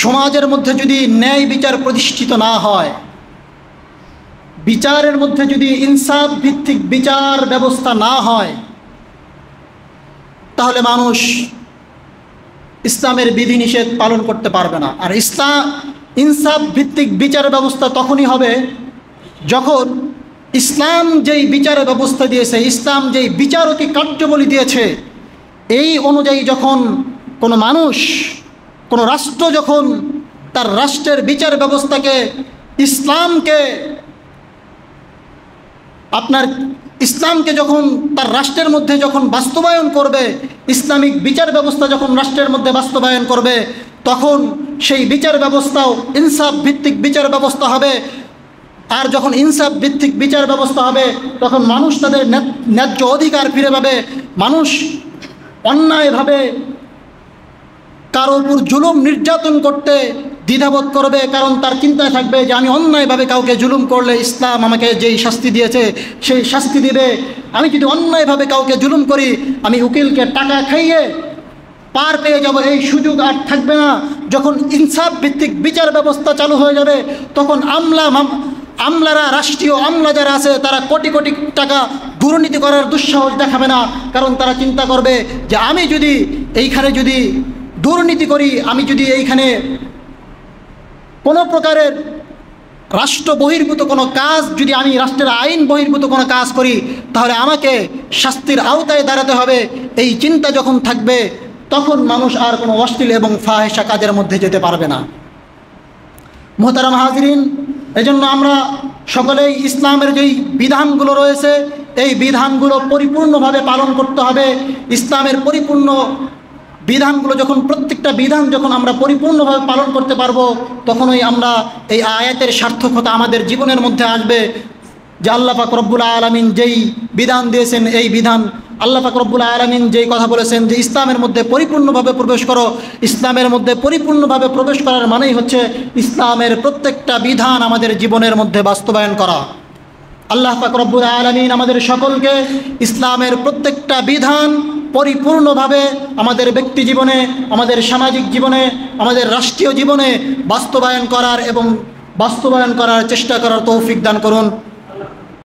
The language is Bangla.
সমাজের মধ্যে যদি ন্যায় বিচার প্রতিষ্ঠিত না হয়, বিচারের মধ্যে যদি ইনসাফ ভিত্তিক বিচার ব্যবস্থা না হয়, তাহলে মানুষ ইসলামের বিধিনিষেধ পালন করতে পারবে না। আর ইনসাফ ভিত্তিক বিচার ব্যবস্থা তখনই হবে যখন ইসলাম যেই বিচার ব্যবস্থা দিয়েছে, ইসলাম যেই বিচারকী কার্যাবলী দিয়েছে, এই অনুযায়ী যখন কোনো মানুষ, কোনো রাষ্ট্র যখন তার রাষ্ট্রের বিচার ব্যবস্থাকে ইসলামকে যখন তার রাষ্ট্রের মধ্যে যখন বাস্তবায়ন করবে, ইসলামিক বিচার ব্যবস্থা যখন রাষ্ট্রের মধ্যে বাস্তবায়ন করবে, তখন সেই বিচার ব্যবস্থাও ইনসাফ ভিত্তিক বিচার ব্যবস্থা হবে। আর যখন ইনসাফ ভিত্তিক বিচার ব্যবস্থা হবে, তখন মানুষ তাদের ন্যায্য অধিকার ফিরে পাবে। মানুষ অন্যায়ভাবে কারো উপর জুলুম নির্যাতন করতে দ্বিধাবোধ করবে, কারণ তার চিন্তায় থাকবে যে আমি অন্যায়ভাবে কাউকে জুলুম করলে ইসলাম আমাকে যেই শাস্তি দিয়েছে সেই শাস্তি দিবে। আমি যদি অন্যায়ভাবে কাউকে জুলুম করি, আমি উকিলকে টাকা খাইয়ে পার পেয়ে যাব, এই সুযোগ আর থাকবে না। যখন ইনসাফ ভিত্তিক বিচার ব্যবস্থা চালু হয়ে যাবে, তখন আমলারা, রাষ্ট্রীয় আমলা যারা আছে, তারা কোটি কোটি টাকা দুর্নীতি করার দুঃসাহস দেখাবে না। কারণ তারা চিন্তা করবে যে আমি যদি এইখানে যদি দুর্নীতি করি, আমি যদি এইখানে কোনো প্রকারের রাষ্ট্র বহির্ভূত কোনো কাজ, যদি আমি রাষ্ট্রের আইন বহির্ভূত কোনো কাজ করি, তাহলে আমাকে শাস্তির আওতায় দাঁড়াতে হবে। এই চিন্তা যখন থাকবে, তখন মানুষ আর কোনো অশ্লীল এবং ফাহেসা কাজের মধ্যে যেতে পারবে না। মোহতারাম হাজরিন, এজন্য আমরা সকলেই ইসলামের যেই বিধানগুলো রয়েছে, এই বিধানগুলো পরিপূর্ণভাবে পালন করতে হবে। ইসলামের পরিপূর্ণ বিধানগুলো যখন, প্রত্যেকটা বিধান যখন আমরা পরিপূর্ণভাবে পালন করতে পারবো, তখনই আমরা এই আয়াতের সার্থকতা আমাদের জীবনের মধ্যে আসবে। যে আল্লাহ পাক রব্বুল আলামিন যেই বিধান দিয়েছেন, এই বিধান আল্লাহ পাক রব্বুল আলামিন যেই কথা বলেছেন যে ইসলামের মধ্যে পরিপূর্ণভাবে প্রবেশ করো, ইসলামের মধ্যে পরিপূর্ণভাবে প্রবেশ করার মানেই হচ্ছে ইসলামের প্রত্যেকটা বিধান আমাদের জীবনের মধ্যে বাস্তবায়ন করা। আল্লাহ পাক রব্বুল আলামিন আমাদের সকলকে ইসলামের প্রত্যেকটা বিধান পরিপূর্ণভাবে আমাদের ব্যক্তি জীবনে, আমাদের সামাজিক জীবনে, আমাদের রাষ্ট্রীয় জীবনে বাস্তবায়ন করার এবং বাস্তবায়ন করার চেষ্টা করার তৌফিক দান করুন।